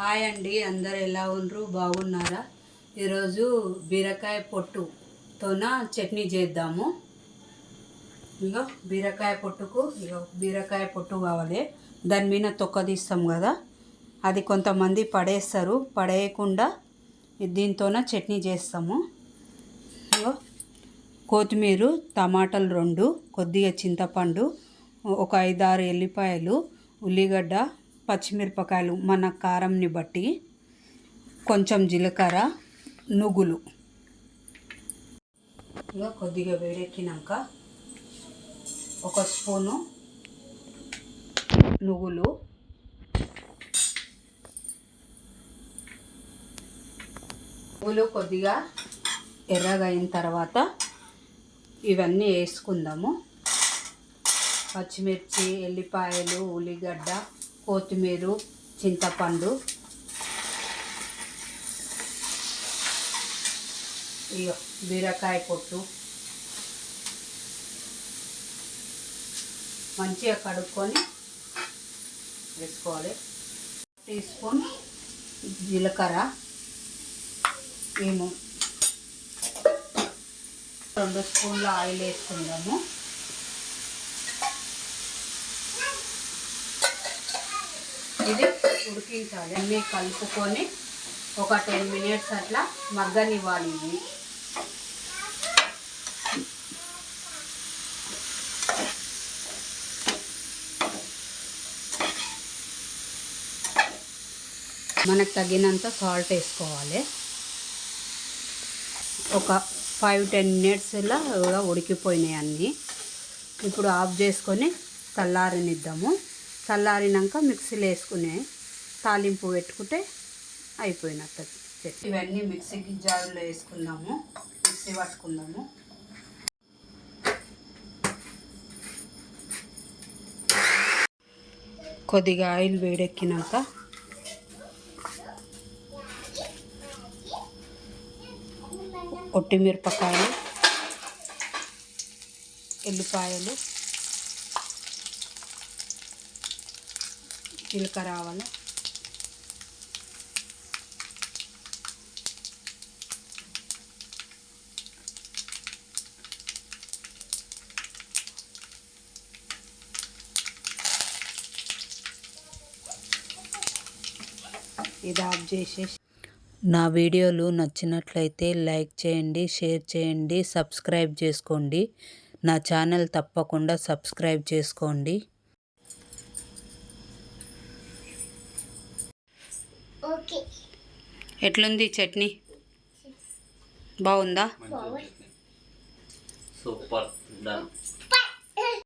Hi అండి, అందరు ఎలా ఉన్నారు? బాగున్నారా? ఈరోజు బీరకాయ పొట్టుతోన చట్నీ చేద్దాము. ఇగో బీరకాయ పొట్టుకు బీరకాయ పొట్టు కావాలి. దాని మీద తొక్క తీస్తాం కదా, అది కొంతమంది పడేస్తారు. పడేయకుండా దీంతోన చట్నీ చేస్తాము. ఇగో కొత్తిమీర, టమాటాలు 2, కొద్దిగా చింతపండు, ఒక 5-6 ఎల్లిపాయలు, ఉల్లిగడ్డ, పచ్చిమిరపకాయలు మన కారంని బట్టి, కొంచెం జీలకర్ర, నువ్వులు. ఇక కొద్దిగా వేడెక్కినాక 1 స్పూను నువ్వులు, కొద్దిగా ఎర్రగా అయిన తర్వాత ఇవన్నీ వేసుకుందాము. పచ్చిమిర్చి, ఎల్లిపాయలు, ఉల్లిగడ్డ, కొత్తిమీర, చింతపండు, ఇగో బీరకాయ పొట్టు మంచిగా కడుక్కొని వేసుకోవాలి. 1 టీ స్పూన్ జీలకర్ర, 2 స్పూన్ల ఆయిల్ వేసుకుందాము. ఇది ఉడికించాలి. అన్నీ కలుపుకొని ఒక 10 మినిట్స్ అట్లా మగ్గనివ్వాలి. ఇది మనకు తగినంత సాల్ట్ వేసుకోవాలి. ఒక 5-10 మినిట్స్ ఇలా ఉడికిపోయినాయి అన్నీ. ఇప్పుడు ఆఫ్ చేసుకొని చల్లారనిద్దాము. చల్లారినాక మిక్సీలో వేసుకునే తాలింపు పెట్టుకుంటే అయిపోయినట్టు. ఇవన్నీ మిక్సీకి జారులో వేసుకుందాము, మిక్సీ పట్టుకుందాము. కొద్దిగా ఆయిల్ వేడెక్కినాక ఒట్టిమిరపకాయలు, ఎల్లిపాయలు, జీలకర్ర, ఆవాలు, ఇది ఆఫ్ చేసేసి. నా వీడియోలు నచ్చినట్లయితే లైక్ చేయండి, షేర్ చేయండి, సబ్స్క్రైబ్ చేసుకోండి. నా ఛానల్ తప్పకుండా సబ్స్క్రైబ్ చేసుకోండి. ఎట్లుంది చట్నీ? బాగుందా? సూపర్. డన్.